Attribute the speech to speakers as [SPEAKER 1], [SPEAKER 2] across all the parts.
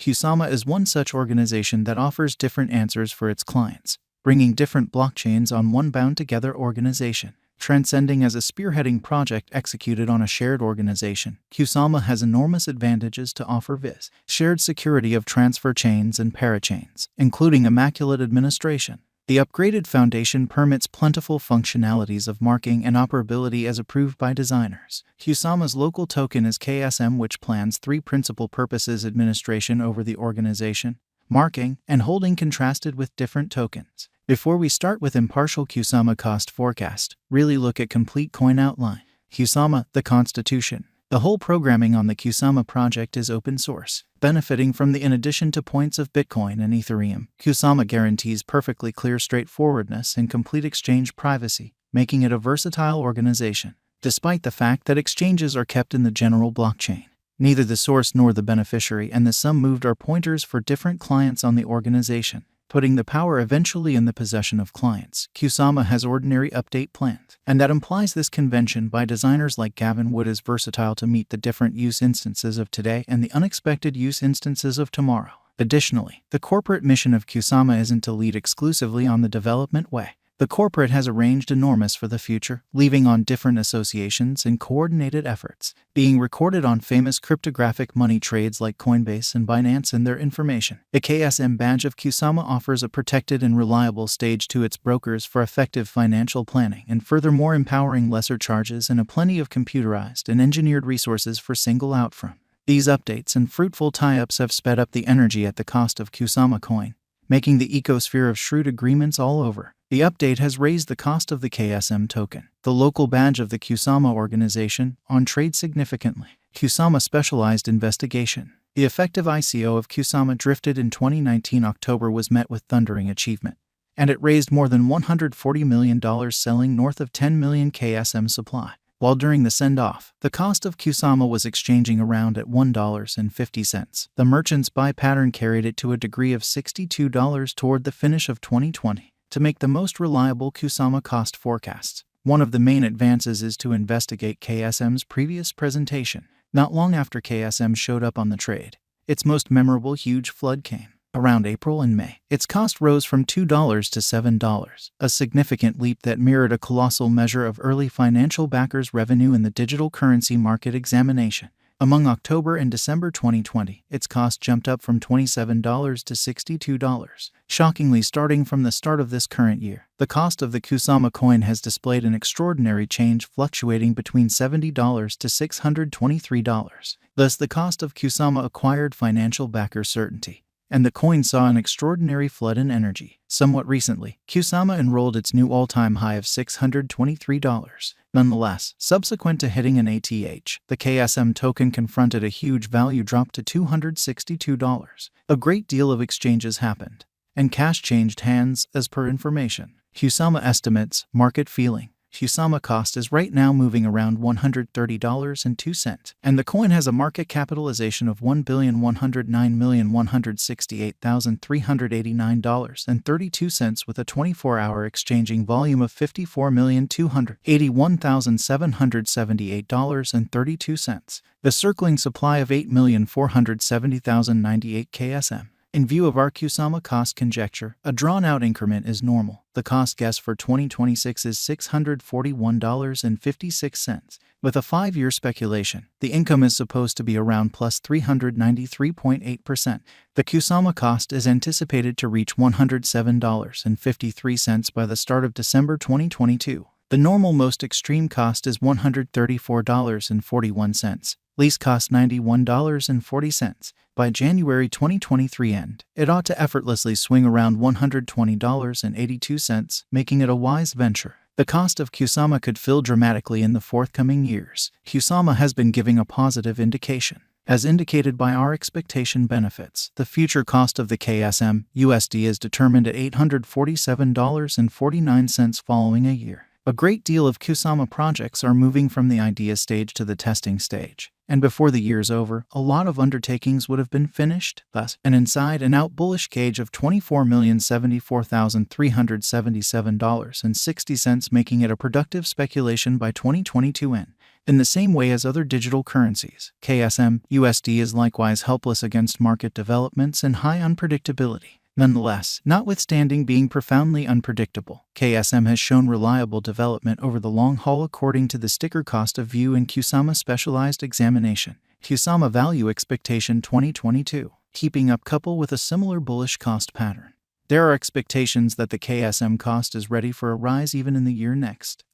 [SPEAKER 1] Kusama is one such organization that offers different answers for its clients, bringing different blockchains on one bound-together organization. Transcending as a spearheading project executed on a shared organization, Kusama has enormous advantages to offer viz. Shared security of transfer chains and parachains, including immaculate administration. The upgraded foundation permits plentiful functionalities of marking and operability as approved by designers. Kusama's local token is KSM, which plans three principal purposes: administration over the organization, marking, and holding, contrasted with different tokens. Before we start with impartial Kusama cost forecast, really look at complete coin outline. Kusama, the constitution. The whole programming on the Kusama project is open source, benefiting from the in addition to points of Bitcoin and Ethereum. Kusama guarantees perfectly clear straightforwardness and complete exchange privacy, making it a versatile organization. Despite the fact that exchanges are kept in the general blockchain, neither the source nor the beneficiary and the sum moved are pointers for different clients on the organization, putting the power eventually in the possession of clients. Kusama has ordinary update planned, and that implies this convention by designers like Gavin Wood is versatile to meet the different use instances of today and the unexpected use instances of tomorrow. Additionally, the corporate mission of Kusama isn't to lead exclusively on the development way. The corporate has arranged enormous for the future, leaving on different associations and coordinated efforts, being recorded on famous cryptographic money trades like Coinbase and Binance and their information. The KSM badge of Kusama offers a protected and reliable stage to its brokers for effective financial planning and furthermore empowering lesser charges and a plenty of computerized and engineered resources for single out from. These updates and fruitful tie-ups have sped up the energy at the cost of Kusama coin, making the ecosphere of shrewd agreements all over. The update has raised the cost of the KSM token, the local badge of the Kusama organization, on trade significantly. Kusama Specialized Investigation. The effective ICO of Kusama drifted in 2019 October was met with thundering achievement, and it raised more than $140 million, selling north of 10 million KSM supply. While during the send-off, the cost of Kusama was exchanging around at $1.50. The merchant's buy pattern carried it to a degree of $62 toward the finish of 2020. To make the most reliable Kusama cost forecasts, one of the main advances is to investigate KSM's previous presentation. Not long after KSM showed up on the trade, its most memorable huge flood came. Around April and May, its cost rose from $2 to $7, a significant leap that mirrored a colossal measure of early financial backers' revenue in the digital currency market examination. Among October and December 2020, its cost jumped up from $27 to $62. Shockingly, starting from the start of this current year, the cost of the Kusama coin has displayed an extraordinary change, fluctuating between $70 to $623. Thus, the cost of Kusama acquired financial backer certainty, and the coin saw an extraordinary flood in energy. Somewhat recently, Kusama enrolled its new all-time high of $623. Nonetheless, subsequent to hitting an ATH, the KSM token confronted a huge value drop to $262. A great deal of exchanges happened, and cash changed hands, as per information. Kusama estimates, market feeling. Kusama cost is right now moving around $130.02, and the coin has a market capitalization of $1,109,168,389.32 with a 24-hour exchanging volume of $54,281,778.32. The circling supply of 8,470,098 KSM. In view of our Kusama cost conjecture, a drawn-out increment is normal. The cost guess for 2026 is $641.56. With a 5-year speculation, the income is supposed to be around plus 393.8%. The Kusama cost is anticipated to reach $107.53 by the start of December 2022. The normal most extreme cost is $134.41. Lease cost $91.40. By January 2023 end, it ought to effortlessly swing around $120.82, making it a wise venture. The cost of Kusama could fill dramatically in the forthcoming years. Kusama has been giving a positive indication. As indicated by our expectation benefits, the future cost of the KSM USD is determined at $847.49 following a year. A great deal of Kusama projects are moving from the idea stage to the testing stage, and before the year's over, a lot of undertakings would have been finished. Thus, an inside and out bullish gauge of $24,074,377.60, making it a productive speculation by 2022 end. In the same way as other digital currencies, KSM USD is likewise helpless against market developments and high unpredictability. Nonetheless, notwithstanding being profoundly unpredictable, KSM has shown reliable development over the long haul according to the sticker cost of view in Kusama Specialized Examination. Kusama Value Expectation 2022, keeping up couple with a similar bullish cost pattern. There are expectations that the KSM cost is ready for a rise even in the year next,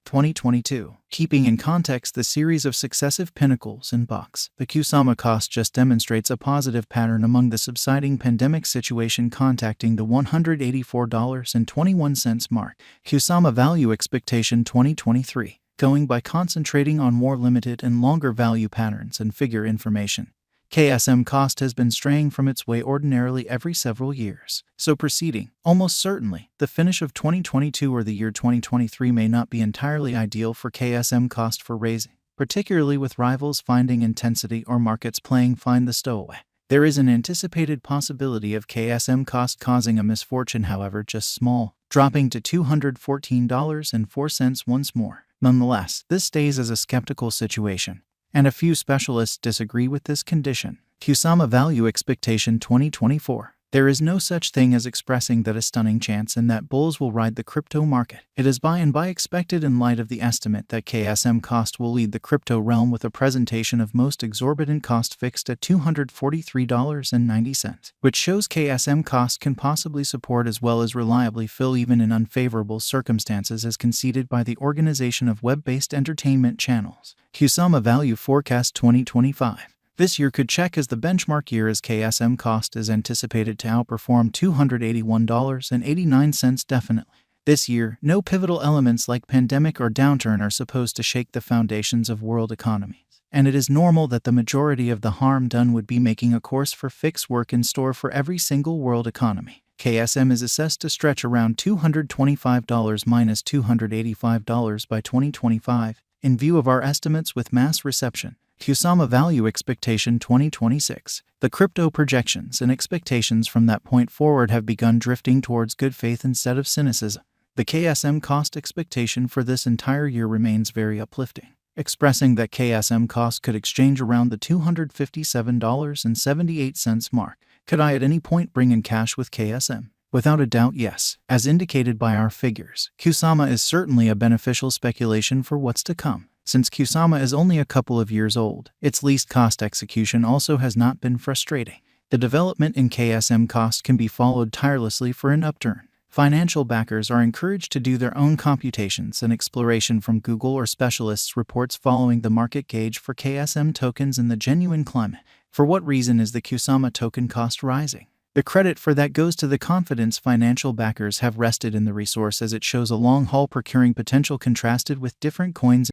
[SPEAKER 1] 2022. Keeping in context the series of successive pinnacles in box, the Kusama cost just demonstrates a positive pattern among the subsiding pandemic situation contacting the $184.21 mark. Kusama Value Expectation 2023, going by concentrating on more limited and longer value patterns and figure information. KSM cost has been straying from its way ordinarily every several years, so proceeding, almost certainly, the finish of 2022 or the year 2023 may not be entirely ideal for KSM cost for raising, particularly with rivals finding intensity or markets playing find the stowaway. There is an anticipated possibility of KSM cost causing a misfortune, however just small, dropping to $214.04 once more. Nonetheless, this stays as a skeptical situation, and a few specialists disagree with this condition. Kusama Value Expectation 2024. There is no such thing as expressing that a stunning chance and that bulls will ride the crypto market. It is by and by expected in light of the estimate that KSM cost will lead the crypto realm with a presentation of most exorbitant cost fixed at $243.90, which shows KSM cost can possibly support as well as reliably fill even in unfavorable circumstances as conceded by the Organization of Web-Based Entertainment Channels. Kusama Value Forecast 2025. This year could check as the benchmark year as KSM cost is anticipated to outperform $281.89 definitely. This year, no pivotal elements like pandemic or downturn are supposed to shake the foundations of world economies, and it is normal that the majority of the harm done would be making a course for fixed work in store for every single world economy. KSM is assessed to stretch around $225 minus $285 by 2025, in view of our estimates with mass reception. Kusama Value Expectation 2026. The crypto projections and expectations from that point forward have begun drifting towards good faith instead of cynicism. The KSM cost expectation for this entire year remains very uplifting, expressing that KSM cost could exchange around the $257.78 mark. Could I at any point bring in cash with KSM? Without a doubt, yes. As indicated by our figures, Kusama is certainly a beneficial speculation for what's to come. Since Kusama is only a couple of years old, its least cost execution also has not been frustrating. The development in KSM cost can be followed tirelessly for an upturn. Financial backers are encouraged to do their own computations and exploration from Google or specialists' reports following the market gauge for KSM tokens in the genuine climate. For what reason is the Kusama token cost rising? The credit for that goes to the confidence financial backers have rested in the resource as it shows a long haul procuring potential contrasted with different coins